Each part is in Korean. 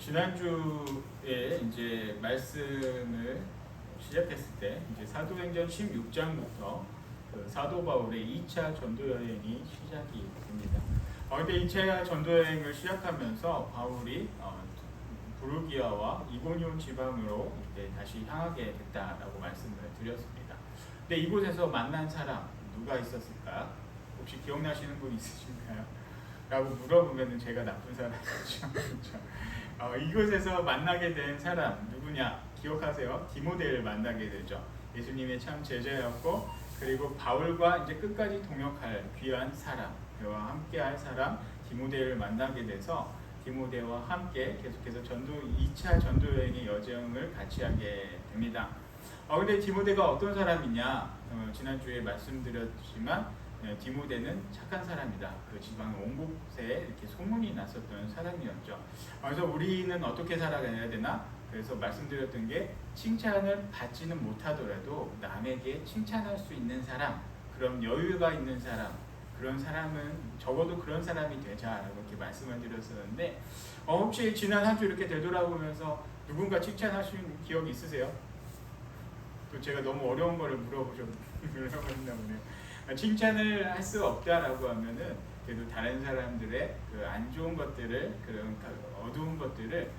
지난주에 이제 말씀을 시작했을 때 이제 사도행전 16장부터 그 사도 바울의 2차 전도 여행이 시작이 됩니다. 근데 2차 전도 여행을 시작하면서 바울이 부르기아와 이고니온 지방으로 이제 다시 향하게 됐다라고 말씀을 드렸습니다. 근데 이곳에서 만난 사람 누가 있었을까? 혹시 기억나시는 분 있으신가요? 라고 물어보면 제가 나쁜 사람이죠. 그렇죠? 이곳에서 만나게 된 사람 누구냐? 기억하세요? 디모데를 만나게 되죠. 예수님의 참 제자였고, 그리고 바울과 이제 끝까지 동역할 귀한 사람, 그와 함께할 사람 디모데를 만나게 돼서 디모데와 함께 계속해서 2차 전도 여행의 여정을 같이 하게 됩니다. 근데 디모데가 어떤 사람이냐? 지난주에 말씀드렸지만 디모데는 착한 사람이다. 그 지방 온 곳에 이렇게 소문이 났었던 사람이었죠. 그래서 우리는 어떻게 살아가야 되나? 그래서 말씀드렸던 게 칭찬을 받지는 못하더라도 남에게 칭찬할 수 있는 사람, 그런 여유가 있는 사람, 그런 사람은 적어도 그런 사람이 되자라고 이렇게 말씀을 드렸었는데 혹시 지난 한 주 이렇게 되돌아보면서 누군가 칭찬하신 기억이 있으세요? 또 제가 너무 어려운 거를 물어보셨나 보네요. 칭찬을 할 수 없다라고 하면은 그래도 다른 사람들의 그 안 좋은 것들을, 그런 어두운 것들을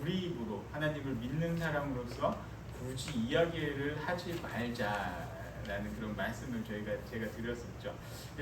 우리 입으로 하나님을 믿는 사람으로서 굳이 이야기를 하지 말자라는 그런 말씀을 제가 드렸었죠.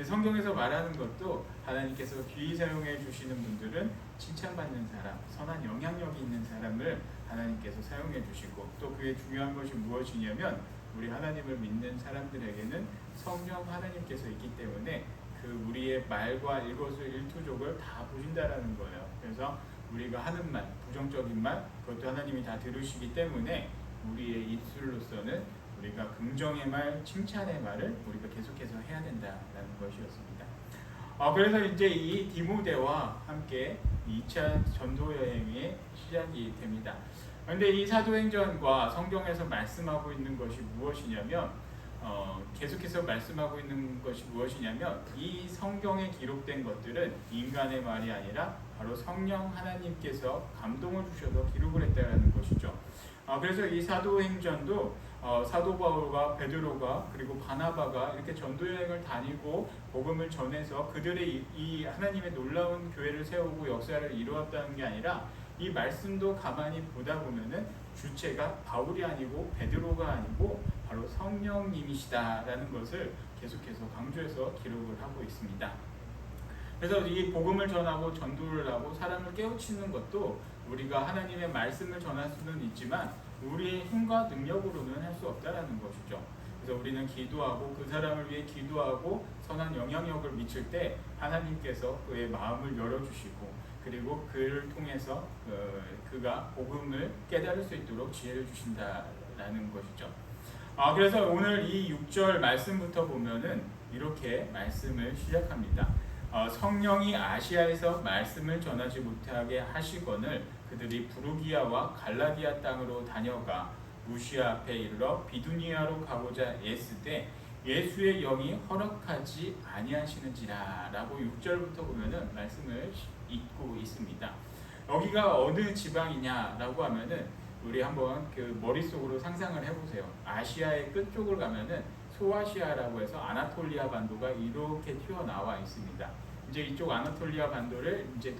성경에서 말하는 것도 하나님께서 귀히 사용해 주시는 분들은 칭찬받는 사람, 선한 영향력이 있는 사람을 하나님께서 사용해 주시고, 또 그게 중요한 것이 무엇이냐면 우리 하나님을 믿는 사람들에게는 성령 하나님께서 있기 때문에 그 우리의 말과 일거수일투족을 다 보신다라는 거예요. 그래서 우리가 하는 말, 부정적인 말, 그것도 하나님이 다 들으시기 때문에 우리의 입술로서는 우리가 긍정의 말, 칭찬의 말을 우리가 계속해서 해야 된다라는 것이었습니다. 그래서 이제 이 디모데와 함께 2차 전도 여행의 시작이 됩니다. 그런데 이 사도행전과 성경에서 말씀하고 있는 것이 무엇이냐면 계속해서 말씀하고 있는 것이 무엇이냐면 이 성경에 기록된 것들은 인간의 말이 아니라 바로 성령 하나님께서 감동을 주셔서 기록을 했다는 것이죠. 그래서 이 사도행전도 사도 바울과 베드로가 그리고 바나바가 이렇게 전도 여행을 다니고 복음을 전해서 그들의 이 하나님의 놀라운 교회를 세우고 역사를 이루었다는 게 아니라 이 말씀도 가만히 보다 보면은 주체가 바울이 아니고 베드로가 아니고 바로 성령님이시다라는 것을 계속해서 강조해서 기록을 하고 있습니다. 그래서 이 복음을 전하고 전도를 하고 사람을 깨우치는 것도 우리가 하나님의 말씀을 전할 수는 있지만 우리의 힘과 능력으로는 할 수 없다라는 것이죠. 그래서 우리는 기도하고 그 사람을 위해 기도하고 선한 영향력을 미칠 때 하나님께서 그의 마음을 열어주시고, 그리고 그를 통해서 그가 복음을 깨달을 수 있도록 지혜를 주신다라는 것이죠. 그래서 오늘 이 6절 말씀부터 보면은 이렇게 말씀을 시작합니다. 성령이 아시아에서 말씀을 전하지 못하게 하시거늘 그들이 부르기아와 갈라디아 땅으로 다녀가 무시아 앞에 이르러 비두니아로 가고자 애쓰되 예수의 영이 허락하지 아니하시는지라 라고 6절부터 보면은 말씀을 읽고 있습니다. 여기가 어느 지방이냐라고 하면은 우리 한번 그 머릿속으로 상상을 해보세요. 아시아의 끝쪽을 가면은 소아시아라고 해서 아나톨리아 반도가 이렇게 튀어나와 있습니다. 이제 이쪽 아나톨리아 반도를 이제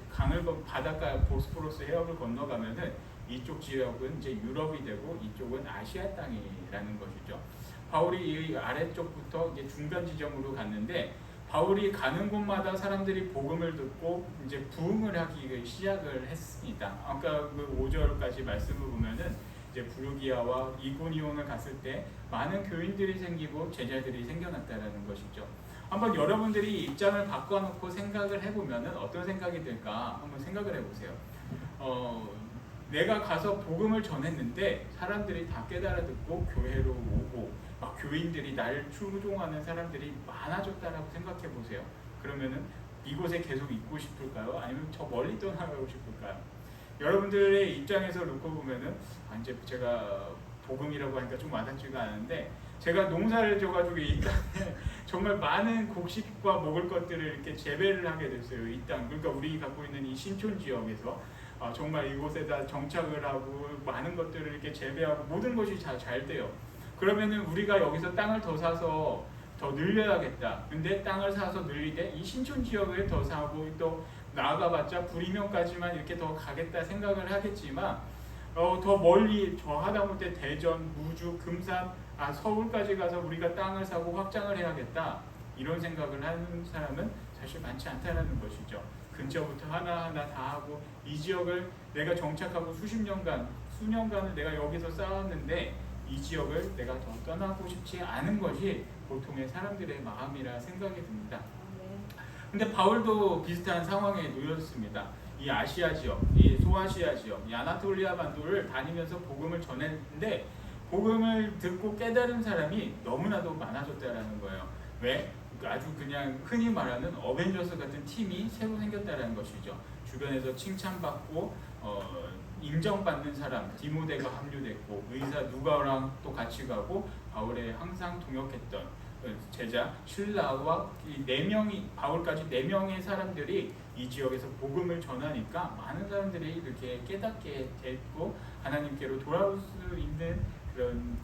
바닷가 보스포러스 해협을 건너가면은 이쪽 지역은 이제 유럽이 되고 이쪽은 아시아 땅이라는 것이죠. 바울이 이 아래쪽부터 이제 중간 지점으로 갔는데 바울이 가는 곳마다 사람들이 복음을 듣고 이제 부흥을 하기 시작을 했습니다. 아까 그 5절까지 말씀을 보면은 이제 부르기아와 이고니온을 갔을 때 많은 교인들이 생기고 제자들이 생겨났다라는 것이죠. 한번 여러분들이 입장을 바꿔놓고 생각을 해보면은 어떤 생각이 들까 한번 생각을 해보세요. 내가 가서 복음을 전했는데 사람들이 다 깨달아 듣고 교회로 오고 막 교인들이 나를 추종하는 사람들이 많아졌다라고 생각해 보세요. 그러면은 이곳에 계속 있고 싶을까요? 아니면 저 멀리 떠나가고 싶을까요? 여러분들의 입장에서 놓고 보면은 이제 제가 복음이라고 하니까 좀 와닿지가 않은데 제가 농사를 져가지고 이 땅에 정말 많은 곡식과 먹을 것들을 이렇게 재배를 하게 됐어요. 이 땅, 그러니까 우리 갖고 있는 이 신촌 지역에서 정말 이곳에다 정착을 하고 많은 것들을 이렇게 재배하고 모든 것이 잘 돼요. 그러면은 우리가 여기서 땅을 더 사서 더 늘려야겠다. 근데 땅을 사서 늘리되 이 신촌 지역을 더 사고 또 나아가봤자 구리면까지만 이렇게 더 가겠다 생각을 하겠지만 더 멀리 저 하다못해 대전, 무주, 금산, 서울까지 가서 우리가 땅을 사고 확장을 해야겠다 이런 생각을 하는 사람은 사실 많지 않다는 것이죠. 근처부터 하나하나 다 하고 이 지역을 내가 정착하고 수년간을 내가 여기서 쌓았는데 이 지역을 내가 더 떠나고 싶지 않은 것이 보통의 사람들의 마음이라 생각이 듭니다. 근데 바울도 비슷한 상황에 놓였습니다. 이 아시아 지역, 이 소아시아 지역, 이 아나톨리아 반도를 다니면서 복음을 전했는데 복음을 듣고 깨달은 사람이 너무나도 많아졌다라는 거예요. 왜? 아주 그냥 흔히 말하는 어벤져스 같은 팀이 새로 생겼다는 것이죠. 주변에서 칭찬받고 인정받는 사람, 디모데가 합류됐고 의사 누가랑 또 같이 가고 바울에 항상 동역했던 제자 실라와 이 4명이 바울까지 4명의 사람들이 이 지역에서 복음을 전하니까 많은 사람들이 이렇게 깨닫게 됐고 하나님께로 돌아올 수 있는 그런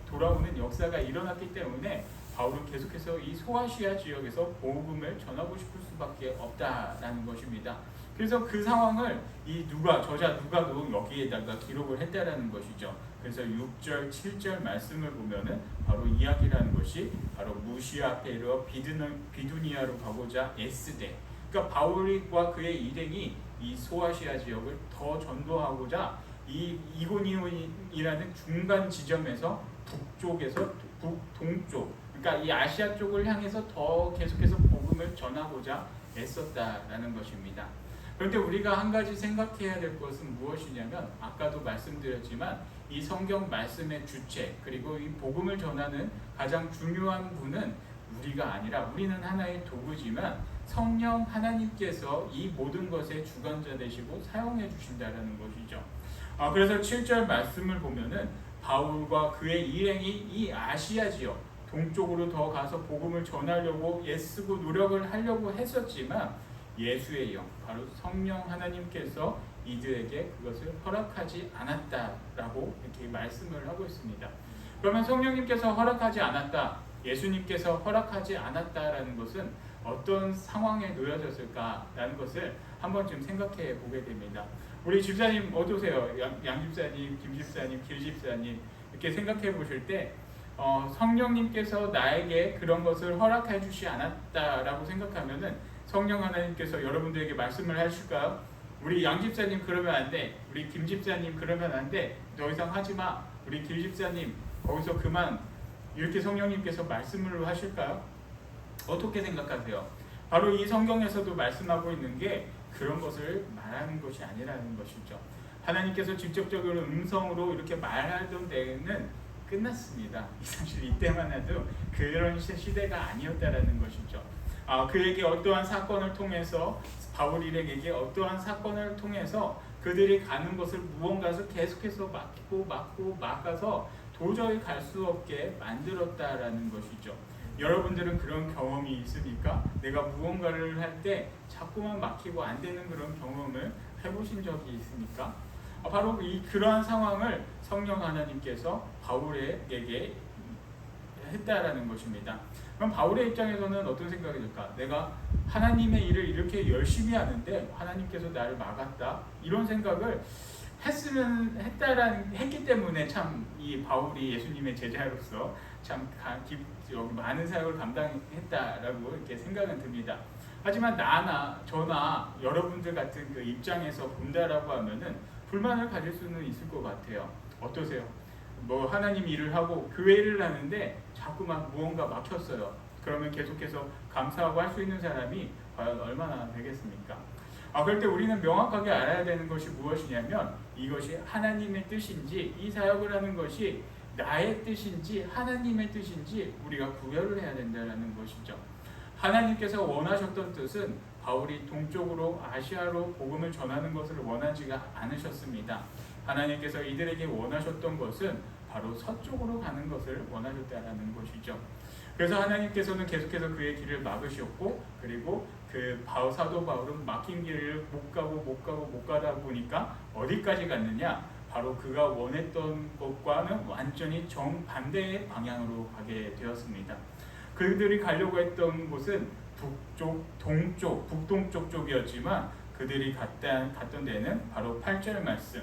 돌아오는 역사가 일어났기 때문에 바울은 계속해서 이 소아시아 지역에서 복음을 전하고 싶을 수밖에 없다라는 것입니다. 그래서 그 상황을 이 저자 누가도 여기에다가 기록을 했다라는 것이죠. 그래서 6절, 7절 말씀을 보면은 바로 이야기라는 것이 바로 무시아 페르 비두니아로 가고자 애쓰되. 그러니까 바울과 그의 일행이 이 소아시아 지역을 더 전도하고자 이 이고니온이라는 중간 지점에서 북쪽에서 동쪽, 그러니까 이 아시아 쪽을 향해서 더 계속해서 복음을 전하고자 애썼다라는 것입니다. 그런데 우리가 한 가지 생각해야 될 것은 무엇이냐면 아까도 말씀드렸지만 이 성경 말씀의 주체 그리고 이 복음을 전하는 가장 중요한 분은 우리가 아니라 우리는 하나의 도구지만 성령 하나님께서 이 모든 것의 주관자 되시고 사용해 주신다라는 것이죠. 그래서 7절 말씀을 보면은 바울과 그의 일행이 이 아시아 지역 동쪽으로 더 가서 복음을 전하려고 애쓰고 노력을 하려고 했었지만 예수의 영, 바로 성령 하나님께서 이들에게 그것을 허락하지 않았다라고 이렇게 말씀을 하고 있습니다. 그러면 성령님께서 허락하지 않았다, 예수님께서 허락하지 않았다라는 것은 어떤 상황에 놓여졌을까라는 것을 한번 좀 생각해 보게 됩니다. 우리 집사님 어떠세요? 양 집사님, 김 집사님, 길 집사님 이렇게 생각해 보실 때 성령님께서 나에게 그런 것을 허락해 주지 않았다라고 생각하면은 성령 하나님께서 여러분들에게 말씀을 하실까요? 우리 양 집사님 그러면 안 돼. 우리 김 집사님 그러면 안 돼. 더 이상 하지 마. 우리 길 집사님 거기서 그만. 이렇게 성령님께서 말씀을 하실까요? 어떻게 생각하세요? 바로 이 성경에서도 말씀하고 있는 게 그런 것을 말하는 것이 아니라는 것이죠. 하나님께서 직접적으로 음성으로 이렇게 말하던 때는 끝났습니다. 사실 이때만 해도 그런 시대가 아니었다라는 것이죠. 그에게 어떠한 사건을 통해서 바울 일행에게 어떠한 사건을 통해서 그들이 가는 것을 무언가에서 계속해서 막아서 도저히 갈 수 없게 만들었다라는 것이죠. 여러분들은 그런 경험이 있습니까? 내가 무언가를 할 때 자꾸만 막히고 안 되는 그런 경험을 해보신 적이 있습니까? 바로 그러한 상황을 성령 하나님께서 바울에게 했다라는 것입니다. 그럼 바울의 입장에서는 어떤 생각이 들까? 내가 하나님의 일을 이렇게 열심히 하는데 하나님께서 나를 막았다 이런 생각을 했기 때문에 참 이 바울이 예수님의 제자로서 참 많은 사역을 감당했다라고 이렇게 생각은 듭니다. 하지만 저나 여러분들 같은 그 입장에서 본다라고 하면은 불만을 가질 수는 있을 것 같아요. 어떠세요? 하나님 일을 하고 교회 일을 하는데 자꾸만 무언가 막혔어요. 그러면 계속해서 감사하고 할 수 있는 사람이 과연 얼마나 되겠습니까? 그럴 때 우리는 명확하게 알아야 되는 것이 무엇이냐면 이것이 하나님의 뜻인지 이 사역을 하는 것이 나의 뜻인지 하나님의 뜻인지 우리가 구별을 해야 된다는 것이죠. 하나님께서 원하셨던 뜻은 바울이 동쪽으로 아시아로 복음을 전하는 것을 원하지가 않으셨습니다. 하나님께서 이들에게 원하셨던 것은 바로 서쪽으로 가는 것을 원하셨다는 것이죠. 그래서 하나님께서는 계속해서 그의 길을 막으셨고, 그리고 그 사도 바울은 막힌 길을 못 가다 보니까 어디까지 갔느냐? 바로 그가 원했던 것과는 완전히 정반대의 방향으로 가게 되었습니다. 그들이 가려고 했던 곳은 북쪽, 동쪽, 북동쪽 쪽이었지만 그들이 갔던 데는 바로 8절 말씀,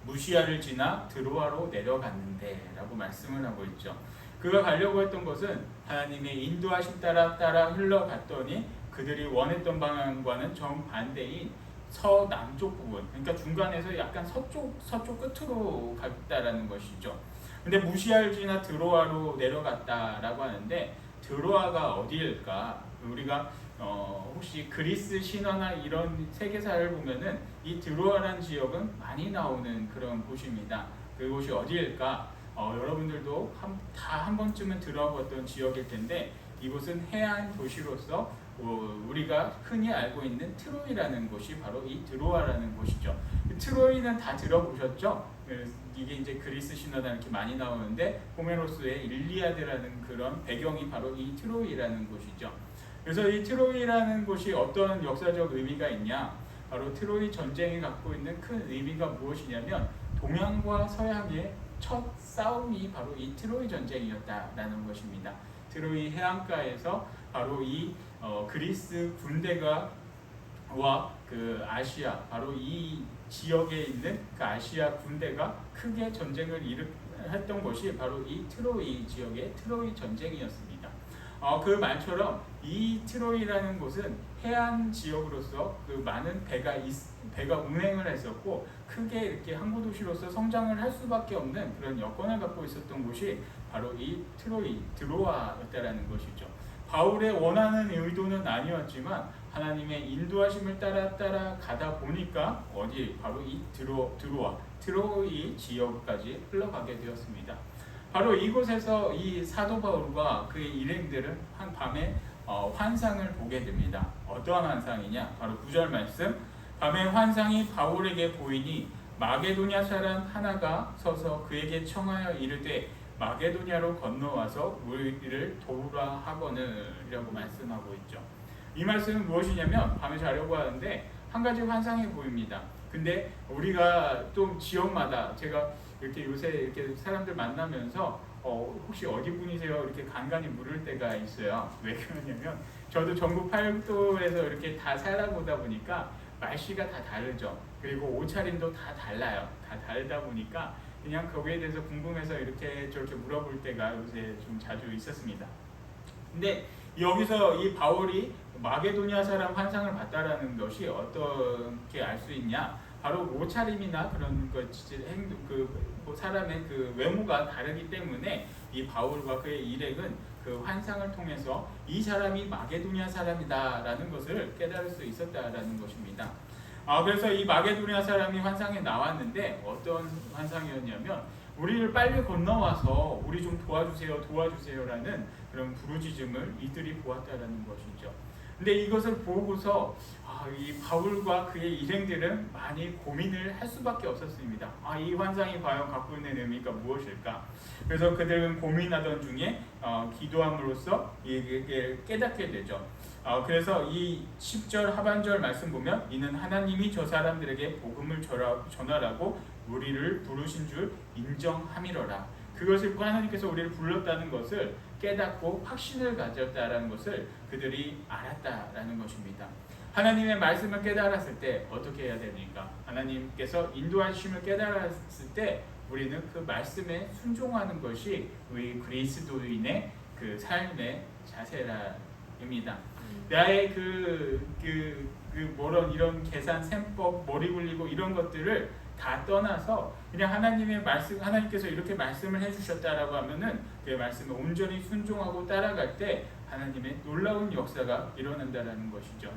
무시아를 지나 드로아로 내려갔는데 라고 말씀을 하고 있죠. 그가 가려고 했던 것은 하나님의 인도하심 따라 흘러갔더니 그들이 원했던 방향과는 정반대인 서남쪽 부분, 그러니까 중간에서 약간 서쪽 끝으로 갔다라는 것이죠. 근데 무시아를 지나 드로아로 내려갔다라고 하는데, 드로아가 어디일까? 우리가 혹시 그리스 신화나 이런 세계사를 보면은 이 드로아라는 지역은 많이 나오는 그런 곳입니다. 그곳이 어디일까? 여러분들도 다 한 번쯤은 들어봤던 지역일 텐데, 이곳은 해안 도시로서 우리가 흔히 알고 있는 트로이라는 곳이 바로 이 드로아라는 곳이죠. 트로이는 다 들어보셨죠? 이게 이제 그리스 신화나 이렇게 많이 나오는데, 호메로스의 일리아드라는 그런 배경이 바로 이 트로이라는 곳이죠. 그래서 이 트로이라는 곳이 어떤 역사적 의미가 있냐? 바로 트로이 전쟁이 갖고 있는 큰 의미가 무엇이냐면, 동양과 서양의 첫 싸움이 바로 이 트로이 전쟁이었다라는 것입니다. 트로이 해안가에서 바로 이 그리스 군대가 그 아시아, 바로 이 지역에 있는 그 아시아 군대가 크게 전쟁을 했던 것이 바로 이 트로이 지역의 트로이 전쟁이었습니다. 그 말처럼 이 트로이라는 곳은 해안 지역으로서 그 많은 배가 운행을 했었고, 크게 이렇게 항구 도시로서 성장을 할 수밖에 없는 그런 여건을 갖고 있었던 곳이 바로 이 드로아였다라는 것이죠. 바울의 원하는 의도는 아니었지만 하나님의 인도하심을 따라 가다 보니까 바로 이 트로이 지역까지 흘러가게 되었습니다. 바로 이곳에서 이 사도 바울과 그의 일행들은 한 밤에 환상을 보게 됩니다. 어떠한 환상이냐? 바로 9절 말씀. 밤에 환상이 바울에게 보이니 마게도냐 사람 하나가 서서 그에게 청하여 이르되 마게도냐로 건너와서 우리를 도우라 하거늘 이라고 말씀하고 있죠. 이 말씀은 무엇이냐면, 밤에 자려고 하는데 한 가지 환상이 보입니다. 근데 우리가 또 지역마다, 제가 이렇게 요새 이렇게 사람들 만나면서 혹시 어디 분이세요? 이렇게 간간히 물을 때가 있어요. 왜 그러냐면, 저도 전국 팔도에서 이렇게 다 살아보다 보니까 날씨가 다 다르죠. 그리고 옷차림도 다 달라요. 다 다르다 보니까 그냥 거기에 대해서 궁금해서 이렇게 저렇게 물어볼 때가 요새 좀 자주 있었습니다. 근데 여기서 이 바울이 마게도냐 사람 환상을 봤다라는 것이 어떻게 알 수 있냐? 바로 옷차림이나 그런 행동, 사람의 그 외모가 다르기 때문에 이 바울과 그의 일행은 그 환상을 통해서 이 사람이 마게도냐 사람이다라는 것을 깨달을 수 있었다라는 것입니다. 그래서 이 마게도냐 사람이 환상에 나왔는데, 어떤 환상이었냐면, 우리를 빨리 건너와서 우리 좀 도와주세요라는 그런 부르짖음을 이들이 보았다라는 것이죠. 근데 이것을 보고서 이 바울과 그의 일행들은 많이 고민을 할 수밖에 없었습니다. 이 환상이 과연 갖고 있는 의미가 무엇일까? 그래서 그들은 고민하던 중에 기도함으로써 이게 깨닫게 되죠. 그래서 이 10절 하반절 말씀 보면, 이는 하나님이 저 사람들에게 복음을 전하라고 우리를 부르신 줄 인정함이로라. 그것을 하나님께서 우리를 불렀다는 것을 깨닫고 확신을 가졌다라는 것을 그들이 알았다라는 것입니다. 하나님의 말씀을 깨달았을 때 어떻게 해야 됩니까? 하나님께서 인도하심을 깨달았을 때 우리는 그 말씀에 순종하는 것이 우리 그리스도인의 그 삶의 자세라입니다. 나의 이런 계산, 셈법, 머리 굴리고 이런 것들을 다 떠나서 그냥 하나님의 말씀, 하나님께서 이렇게 말씀을 해주셨다라고 하면은 그 말씀에 온전히 순종하고 따라갈 때 하나님의 놀라운 역사가 일어난다라는 것이죠.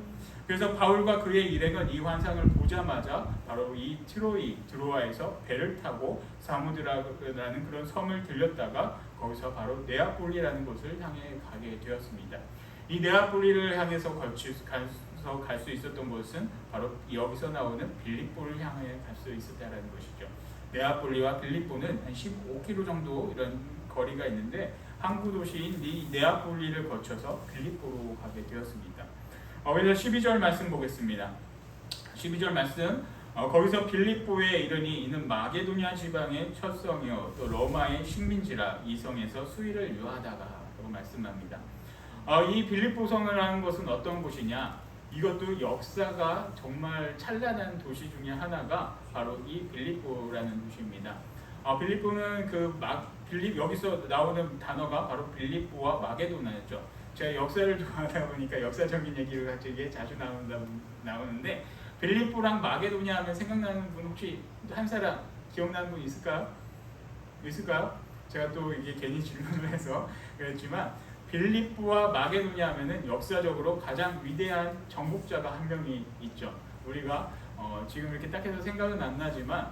그래서 바울과 그의 일행은 이 환상을 보자마자 바로 이 드로아에서 배를 타고 사무드라는 그런 섬을 들렸다가 거기서 바로 네아폴리라는 곳을 향해 가게 되었습니다. 이 네아폴리를 향해서 갈 수 있었던 것은 바로 여기서 나오는 빌립보를 향해 갈 수 있었다는 것이죠. 네아폴리와 빌립보는 한 15km 정도 이런 거리가 있는데 항구 도시인 네아폴리를 거쳐서 빌립보로 가게 되었습니다. 그래서 12절 말씀 보겠습니다. 12절 말씀, 거기서 빌립보에 이르니 이는 마게도냐 지방의 첫 성이요 또 로마의 식민지라 이 성에서 수일을 유하다가 라고 말씀합니다. 이 빌립보 성이라는 것은 어떤 곳이냐? 이것도 역사가 정말 찬란한 도시 중에 하나가 바로 이 빌립보라는 도시입니다. 빌립보는 여기서 나오는 단어가 바로 빌립보와 마게도나였죠. 제가 역사를 좋아하다 보니까 역사적인 얘기가 되게 자주 나오는데 빌립보랑 마게도냐 하면 생각나는 분 혹시 한 사람 기억나는 분 있을까요? 제가 또 이게 괜히 질문을 해서 그랬지만 빌립보와 마게도냐 하면은 역사적으로 가장 위대한 정복자가 한 명이 있죠. 우리가 지금 이렇게 딱 해서 생각은 안 나지만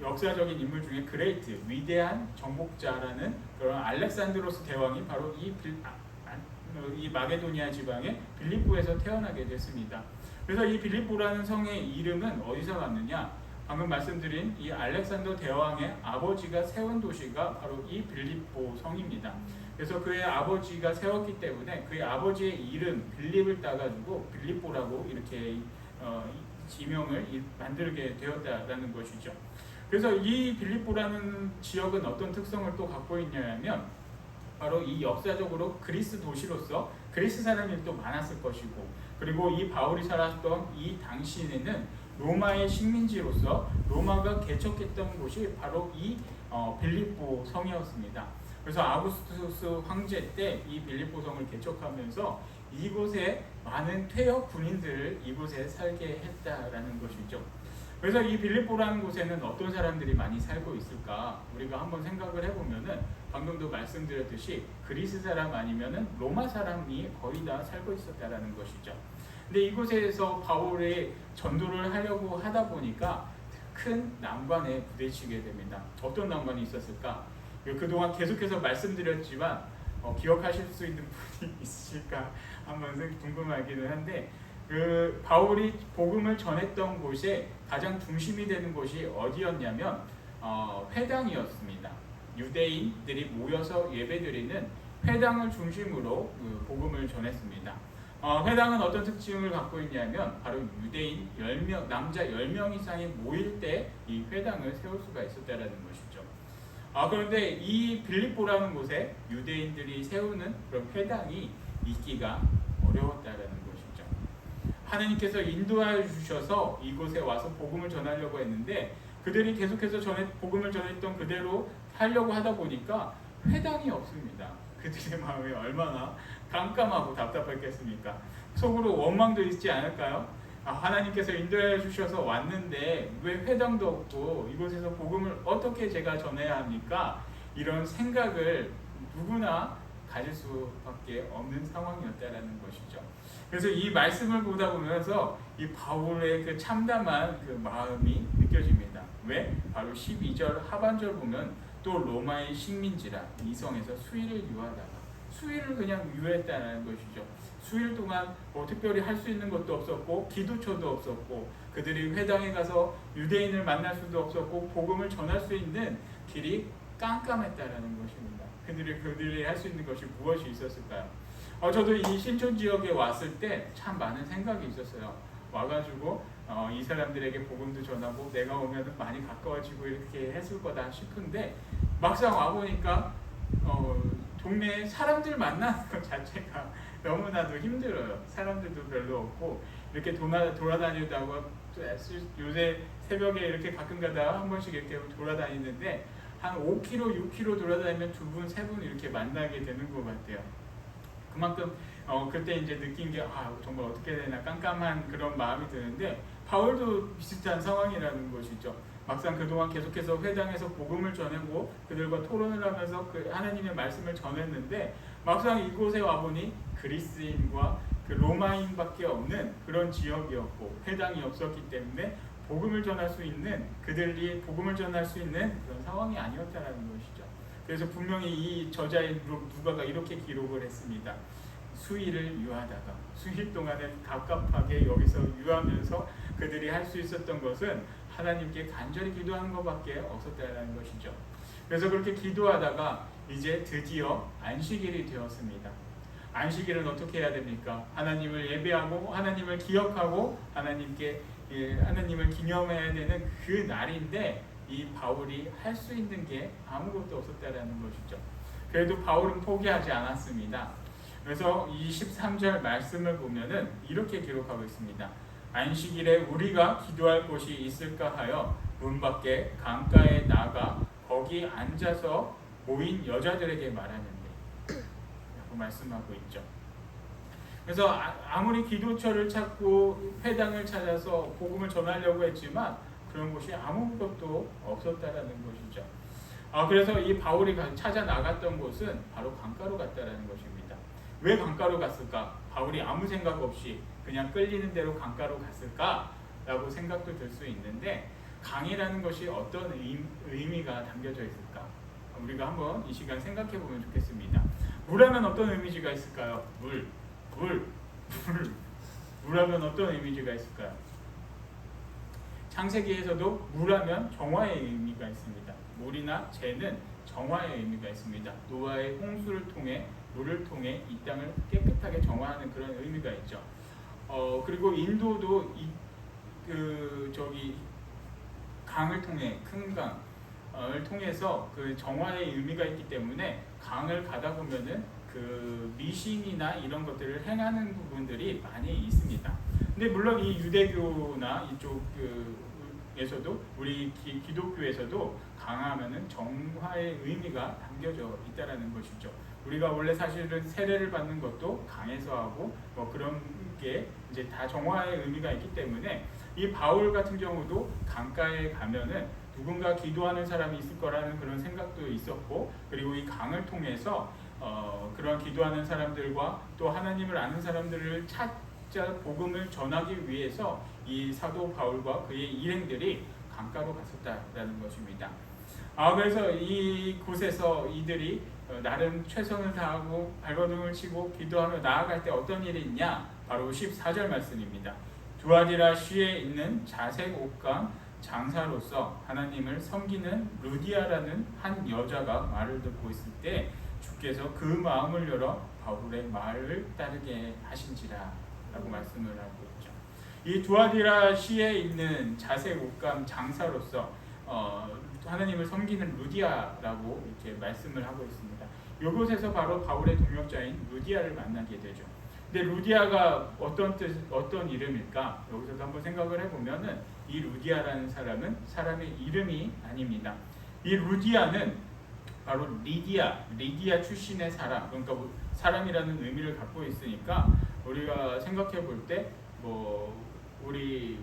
역사적인 인물 중에 그레이트, 위대한 정복자라는 그런 알렉산드로스 대왕이 바로 이 마게도니아 지방의 빌립보에서 태어나게 됐습니다. 그래서 이 빌립보라는 성의 이름은 어디서 왔느냐? 방금 말씀드린 이 알렉산더 대왕의 아버지가 세운 도시가 바로 이 빌립보 성입니다. 그래서 그의 아버지가 세웠기 때문에 그의 아버지의 이름 빌립을 따가지고 빌립보라고 이렇게 지명을 만들게 되었다라는 것이죠. 그래서 이 빌립보라는 지역은 어떤 특성을 또 갖고 있냐면 바로 이 역사적으로 그리스 도시로서 그리스 사람이 또 많았을 것이고, 그리고 이 바울이 살았던 이 당시에는 로마의 식민지로서 로마가 개척했던 곳이 바로 이 빌립보 성이었습니다. 그래서 아우구스투스 황제 때 이 빌립보 성을 개척하면서 이곳에 많은 퇴역 군인들을 이곳에 살게 했다라는 것이죠. 그래서 이 빌립보라는 곳에는 어떤 사람들이 많이 살고 있을까? 우리가 한번 생각을 해보면은 방금도 말씀드렸듯이 그리스 사람 아니면은 로마 사람이 거의 다 살고 있었다라는 것이죠. 근데 이곳에서 바울이 전도를 하려고 하다 보니까 큰 난관에 부딪히게 됩니다. 어떤 난관이 있었을까? 그동안 계속해서 말씀드렸지만 기억하실 수 있는 분이 있으실까 한번 궁금하기는 한데, 바울이 복음을 전했던 곳에 가장 중심이 되는 곳이 어디였냐면 회당이었습니다. 유대인들이 모여서 예배드리는 회당을 중심으로 복음을 전했습니다. 회당은 어떤 특징을 갖고 있냐면 바로 유대인 10명, 남자 10명 이상이 모일 때 이 회당을 세울 수가 있었다는 것이죠. 그런데 이 빌립보라는 곳에 유대인들이 세우는 그런 회당이 있기가 어려웠다는 것이죠. 하나님께서 인도하여 주셔서 이곳에 와서 복음을 전하려고 했는데 그들이 계속해서 복음을 전했던 그대로 하려고 하다 보니까 회당이 없습니다. 그들의 마음이 얼마나 깜깜하고 답답했겠습니까? 속으로 원망도 있지 않을까요? 하나님께서 인도해 주셔서 왔는데 왜 회당도 없고 이곳에서 복음을 어떻게 제가 전해야 합니까? 이런 생각을 누구나 가질 수밖에 없는 상황이었다라는 것이죠. 그래서 이 말씀을 보다 보면서 이 바울의 그 참담한 그 마음이 느껴집니다. 왜? 바로 12절 하반절 보면 또 로마의 식민지라 이 성에서 수일을 유하다가 수일을 그냥 유했다는 것이죠. 수일 동안 특별히 할 수 있는 것도 없었고 기도처도 없었고 그들이 회당에 가서 유대인을 만날 수도 없었고 복음을 전할 수 있는 길이 깜깜했다라는 것입니다. 그들이 할 수 있는 것이 무엇이 있었을까요? 저도 이 신촌 지역에 왔을 때 참 많은 생각이 있었어요. 와가지고 이 사람들에게 복음도 전하고 내가 오면 많이 가까워지고 이렇게 했을 거다 싶은데 막상 와보니까 동네에 사람들 만나는 것 자체가 너무나도 힘들어요. 사람들도 별로 없고 이렇게 돌아다니다가 요새 새벽에 이렇게 가끔가다 한 번씩 이렇게 돌아다니는데 한 5km, 6km 돌아다니면 두 분, 세 분 이렇게 만나게 되는 것 같아요. 그만큼 그때 이제 느낀 게 정말 어떻게 되나 깜깜한 그런 마음이 드는데 바울도 비슷한 상황이라는 것이죠. 막상 그동안 계속해서 회당에서 복음을 전하고 그들과 토론을 하면서 그 하나님의 말씀을 전했는데 막상 이곳에 와보니 그리스인과 그 로마인밖에 없는 그런 지역이었고 회당이 없었기 때문에 복음을 전할 수 있는 그들이 복음을 전할 수 있는 그런 상황이 아니었다라는 것이죠. 그래서 분명히 이 저자인 누가가 이렇게 기록을 했습니다. 수일을 유하다가 수일 동안에 갑갑하게 여기서 유하면서 그들이 할 수 있었던 것은 하나님께 간절히 기도하는 것밖에 없었다는 것이죠. 그래서 그렇게 기도하다가 이제 드디어 안식일이 되었습니다. 안식일은 어떻게 해야 됩니까? 하나님을 예배하고 하나님을 기억하고 하나님을 기념해야 되는 그 날인데 이 바울이 할 수 있는 게 아무것도 없었다라는 것이죠. 그래도 바울은 포기하지 않았습니다. 그래서 이 13절 말씀을 보면은 이렇게 기록하고 있습니다. 안식일에 우리가 기도할 곳이 있을까 하여 문 밖에 강가에 나가 거기 앉아서 모인 여자들에게 말하는데 라고 말씀하고 있죠. 그래서 아무리 기도처를 찾고 회당을 찾아서 복음을 전하려고 했지만 그런 곳이 아무것도 없었다라는 것이죠. 그래서 이 바울이 찾아 나갔던 곳은 바로 강가로 갔다라는 것입니다. 왜 강가로 갔을까? 바울이 아무 생각 없이 그냥 끌리는 대로 강가로 갔을까라고 생각도 들 수 있는데 강이라는 것이 어떤 의미가 담겨져 있을까? 우리가 한번 이 시간 생각해 보면 좋겠습니다. 물하면 어떤 이미지가 있을까요? 물하면 어떤 이미지가 있을까요? 창세기에서도 물하면 정화의 의미가 있습니다. 물이나 재는 정화의 의미가 있습니다. 노아의 홍수를 통해 물을 통해 이 땅을 깨끗하게 정화하는 그런 의미가 있죠. 그리고 인도도 강을 통해 큰 강을 통해서 그 정화의 의미가 있기 때문에 강을 가다 보면은 그 미신이나 이런 것들을 행하는 부분들이 많이 있습니다. 근데 물론 이 유대교나 이쪽에서도 우리 기독교에서도 강하면은 정화의 의미가 담겨져 있다라는 것이죠. 우리가 원래 사실은 세례를 받는 것도 강에서 하고 그런 게 이제 다 정화의 의미가 있기 때문에 이 바울 같은 경우도 강가에 가면은 누군가 기도하는 사람이 있을 거라는 그런 생각도 있었고, 그리고 이 강을 통해서 그런 기도하는 사람들과 또 하나님을 아는 사람들을 찾자 복음을 전하기 위해서 이 사도 바울과 그의 일행들이 강가로 갔었다라는 것입니다. 그래서 이곳에서 이들이 나름 최선을 다하고 발버둥을 치고 기도하며 나아갈 때 어떤 일이 있냐? 바로 14절 말씀입니다. 두아디라 시에 있는 자색 옷감 장사로서 하나님을 섬기는 루디아라는 한 여자가 말을 듣고 있을 때 주께서 그 마음을 열어 바울의 말을 따르게 하신지라 라고 말씀을 하고 있죠. 이 두아디라 시에 있는 자색 옷감 장사로서 하나님을 섬기는 루디아라고 이렇게 말씀을 하고 있습니다. 이곳에서 바로 바울의 동역자인 루디아를 만나게 되죠. 근데 루디아가 어떤 이름일까? 여기서도 한번 생각을 해보면은 이 루디아라는 사람은 사람의 이름이 아닙니다. 이 루디아는 바로 리디아 출신의 사람, 그러니까 사람이라는 의미를 갖고 있으니까 우리가 생각해 볼 때 우리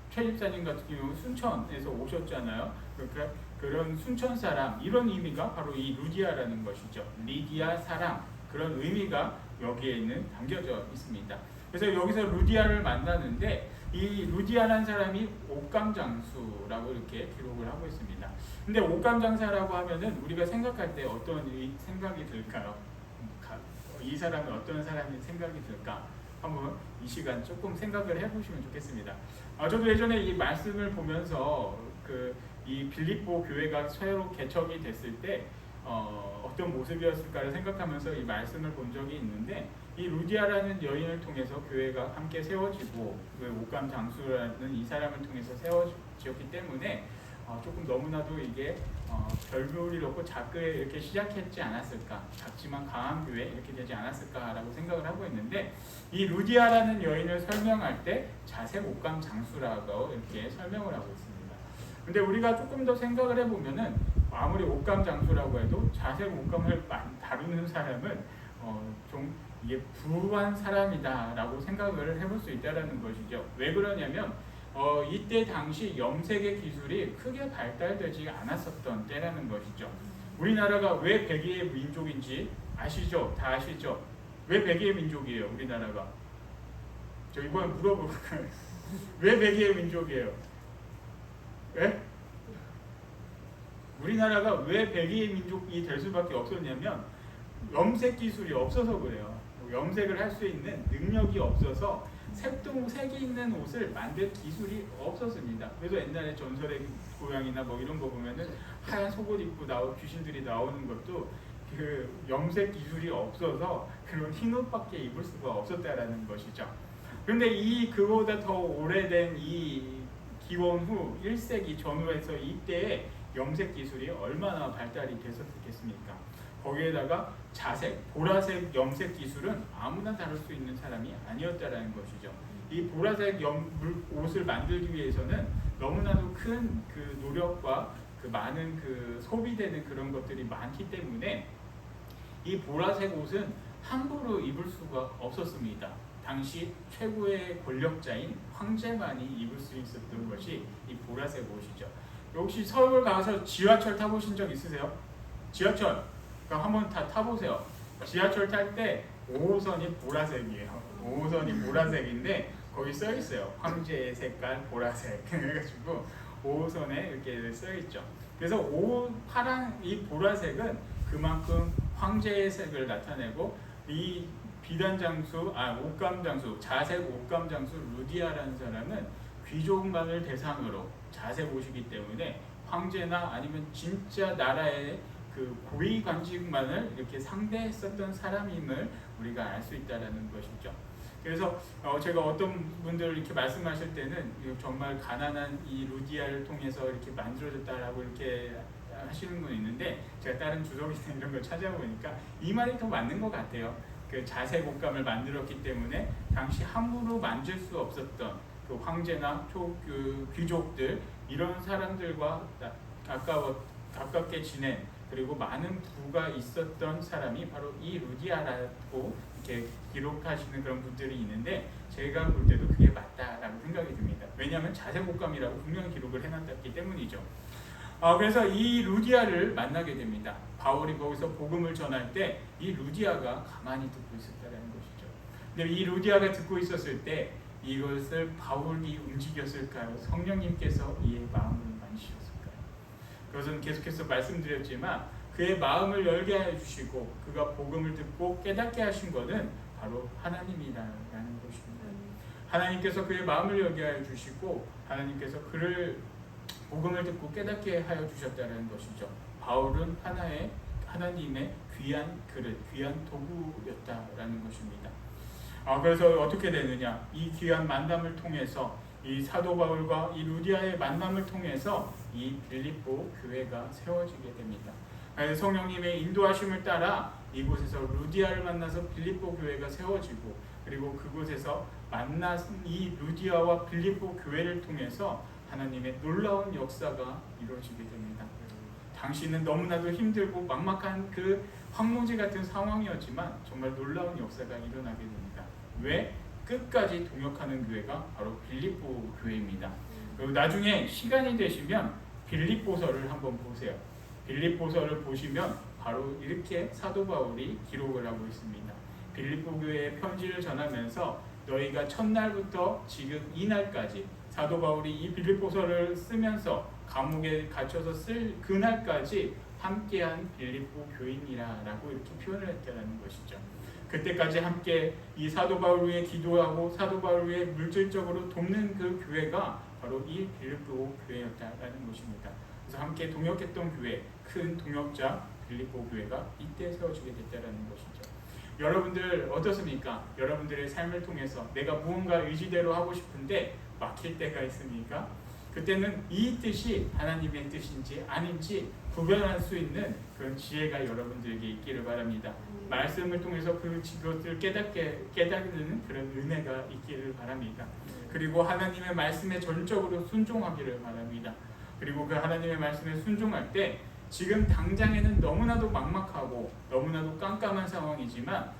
최 집사님 같은 경우 순천에서 오셨잖아요. 그러니까 그런 순천 사람 이런 의미가 바로 이 루디아라는 것이죠. 리디아 사람 그런 의미가 여기에는 담겨져 있습니다. 그래서 여기서 루디아를 만나는데 이 루디아라는 사람이 옥감장수라고 이렇게 기록을 하고 있습니다. 근데 옥감장사라고 하면은 우리가 생각할 때 어떤 생각이 들까요? 이 사람은 어떤 사람이 생각이 들까? 한번 이 시간 조금 생각을 해보시면 좋겠습니다. 저도 예전에 이 말씀을 보면서 이 빌립보 교회가 새로 개척이 됐을 때 어떤 모습이었을까를 생각하면서 이 말씀을 본 적이 있는데 이 루디아라는 여인을 통해서 교회가 함께 세워지고 옥감 장수라는 이 사람을 통해서 세워졌기 때문에 조금 너무나도 이게 별볼일 없고 작게 이렇게 시작했지 않았을까, 작지만 강한 교회 이렇게 되지 않았을까라고 생각을 하고 있는데 이 루디아라는 여인을 설명할 때 자색 옥감 장수라고 이렇게 설명을 하고 있습니다. 근데 우리가 조금 더 생각을 해보면은 아무리 옥감 장수라고 해도 자색 옥감을 다루는 사람은 좀 이게 부한 사람이다라고 생각을 해볼 수 있다라는 것이죠. 왜 그러냐면 이때 당시 염색의 기술이 크게 발달되지 않았었던 때라는 것이죠. 우리나라가 왜 백의의 민족인지 아시죠? 다 아시죠? 왜 백의의 민족이에요? 우리나라가. 저 이번에 물어볼까요? 왜 백의의 민족이에요? 왜? 우리나라가 왜 백의의 민족이 될 수밖에 없었냐면 염색 기술이 없어서 그래요. 염색을 할 수 있는 능력이 없어서 색이 있는 옷을 만들 기술이 없었습니다. 그래서 옛날에 전설의 고향이나 뭐 이런 거 보면은 하얀 속옷 입고 귀신들이 나오는 것도 그 염색 기술이 없어서 그런 흰 옷밖에 입을 수가 없었다라는 것이죠. 그런데 그보다 더 오래된 이 기원 후 1세기 전후에서 이때에 염색 기술이 얼마나 발달이 됐었겠습니까? 거기에다가 자색, 보라색 염색 기술은 아무나 다룰 수 있는 사람이 아니었다라는 것이죠. 이 보라색 옷을 만들기 위해서는 너무나도 큰 그 노력과 그 많은 그 소비되는 그런 것들이 많기 때문에 이 보라색 옷은 함부로 입을 수가 없었습니다. 당시 최고의 권력자인 황제만이 입을 수 있었던 것이 이 보라색 옷이죠. 혹시 서울 가서 지하철 타보신 적 있으세요? 지하철 그럼 한번 다 타보세요. 지하철 탈 때 5호선이 보라색이에요. 5호선이 보라색인데 거기 써 있어요. 황제의 색깔 보라색 해가지고 5호선에 이렇게 써 있죠. 그래서 이 보라색은 그만큼 황제의 색을 나타내고 이 옷감장수, 자색 옷감장수 루디아라는 사람은 귀족만을 대상으로 자색 옷이기 때문에 황제나 아니면 진짜 나라의 그 고위 관직만을 이렇게 상대했었던 사람임을 우리가 알 수 있다라는 것이죠. 그래서 제가 어떤 분들 이렇게 말씀하실 때는 정말 가난한 이 루디아를 통해서 이렇게 만들어졌다라고 이렇게 하시는 분 있는데 제가 다른 주석이나 이런 걸 찾아보니까 이 말이 더 맞는 것 같아요. 그 자색 옷감을 만들었기 때문에 당시 함부로 만질 수 없었던 그 황제나 귀족들 이런 사람들과 가깝게 지낸 그리고 많은 부가 있었던 사람이 바로 이 루디아라고 이렇게 기록하시는 그런 분들이 있는데 제가 볼 때도 그게 맞다라고 생각이 듭니다. 왜냐하면 자색 옷감이라고 분명히 기록을 해놨기 때문이죠. 그래서 이 루디아를 만나게 됩니다. 바울이 거기서 복음을 전할 때 이 루디아가 가만히 듣고 있었다는 것이죠. 근데 이 루디아가 듣고 있었을 때 이것을 바울이 움직였을까요? 성령님께서 이의 마음을 만지셨을까요? 그것은 계속해서 말씀드렸지만 그의 마음을 열게 해주시고 그가 복음을 듣고 깨닫게 하신 것은 바로 하나님이라는 것입니다. 하나님께서 그의 마음을 열게 해주시고 하나님께서 그를 복음을 듣고 깨닫게 하여 주셨다는 것이죠. 바울은 하나님의 귀한 그릇, 귀한 도구였다라는 것입니다. 그래서 어떻게 되느냐? 이 귀한 만남을 통해서 이 사도 바울과 이 루디아의 만남을 통해서 이 빌립보 교회가 세워지게 됩니다. 성령님의 인도하심을 따라 이곳에서 루디아를 만나서 빌립보 교회가 세워지고 그리고 그곳에서 만난 이 루디아와 빌립보 교회를 통해서 하나님의 놀라운 역사가 이루어지게 됩니다. 당시는 너무나도 힘들고 막막한 그 황무지 같은 상황이었지만 정말 놀라운 역사가 일어나게 됩니다. 왜? 끝까지 동역하는 교회가 바로 빌립보 교회입니다. 그리고 나중에 시간이 되시면 빌립보서를 한번 보세요. 빌립보서를 보시면 바로 이렇게 사도 바울이 기록을 하고 있습니다. 빌립보 교회에 편지를 전하면서 너희가 첫날부터 지금 이날까지 사도 바울이 이 빌립보서를 쓰면서 감옥에 갇혀서 쓸 그날까지 함께한 빌립보 교인이라고 이렇게 표현을 했다는 것이죠. 그때까지 함께 이 사도 바울 위에 기도하고 사도 바울 위에 물질적으로 돕는 그 교회가 바로 이 빌립보 교회였다는 것입니다. 그래서 함께 동역했던 교회, 큰 동역자 빌립보 교회가 이때 세워지게 됐다는 것이죠. 여러분들 어떻습니까? 여러분들의 삶을 통해서 내가 무언가 의지대로 하고 싶은데 막힐 때가 있습니까? 그때는 이 뜻이 하나님의 뜻인지 아닌지 구별할 수 있는 그런 지혜가 여러분들에게 있기를 바랍니다. 말씀을 통해서 그것을 깨닫는 그런 은혜가 있기를 바랍니다. 그리고 하나님의 말씀에 전적으로 순종하기를 바랍니다. 그리고 그 하나님의 말씀에 순종할 때 지금 당장에는 너무나도 막막하고 너무나도 깜깜한 상황이지만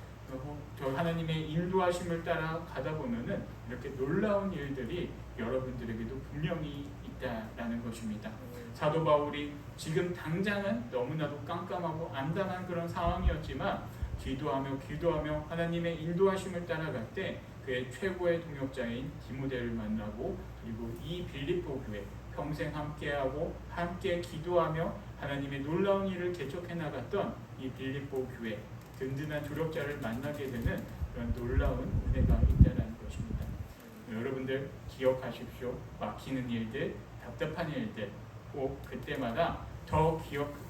저 하나님의 인도하심을 따라 가다 보면은 이렇게 놀라운 일들이 여러분들에게도 분명히 있다라는 것입니다. 사도 바울이 지금 당장은 너무나도 깜깜하고 암담한 그런 상황이었지만 기도하며 하나님의 인도하심을 따라갈 때 그의 최고의 동역자인 디모데를 만나고 그리고 이 빌립보 교회 평생 함께하고 함께 기도하며 하나님의 놀라운 일을 개척해 나갔던 이 빌립보 교회 든든한 조력자를 만나게 되는 그런 놀라운 은혜가 있다는 것입니다. 여러분들 기억하십시오. 막히는 일들, 답답한 일들 꼭 그때마다 더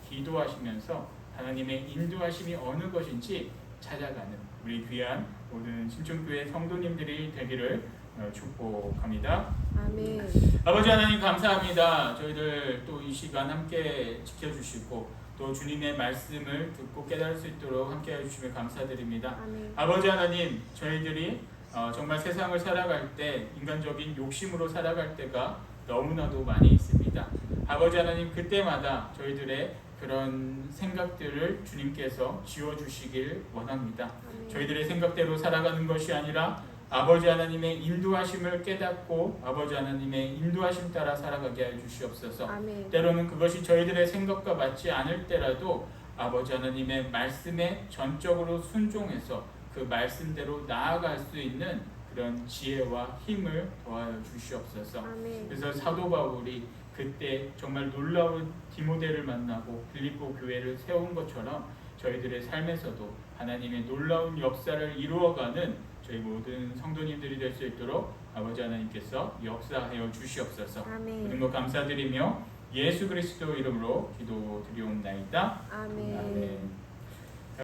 기도하시면서 하나님의 인도하심이 어느 것인지 찾아가는 우리 귀한 모든 신촌교회 성도님들이 되기를 축복합니다. 아멘. 아버지 하나님 감사합니다. 저희들 또 이 시간 함께 지켜주시고 또 주님의 말씀을 듣고 깨달을 수 있도록 함께 해주시며 감사드립니다. 아멘. 아버지 하나님, 저희들이 정말 세상을 살아갈 때 인간적인 욕심으로 살아갈 때가 너무나도 많이 있습니다. 아버지 하나님, 그때마다 저희들의 그런 생각들을 주님께서 지워주시길 원합니다. 아멘. 저희들의 생각대로 살아가는 것이 아니라 아버지 하나님의 인도하심을 깨닫고 아버지 하나님의 인도하심 따라 살아가게 해 주시옵소서. 아멘. 때로는 그것이 저희들의 생각과 맞지 않을 때라도 아버지 하나님의 말씀에 전적으로 순종해서 그 말씀대로 나아갈 수 있는 그런 지혜와 힘을 더하여 주시옵소서. 아멘. 그래서 사도 바울이 그때 정말 놀라운 디모데를 만나고 빌립보 교회를 세운 것처럼 저희들의 삶에서도 하나님의 놀라운 역사를 이루어가는 저희 모든 성도님들이 될 수 있도록 아버지 하나님께서 역사하여 주시옵소서. 아멘. 모든 것 감사드리며 예수 그리스도 이름으로 기도드리옵나이다. 아멘. 아멘.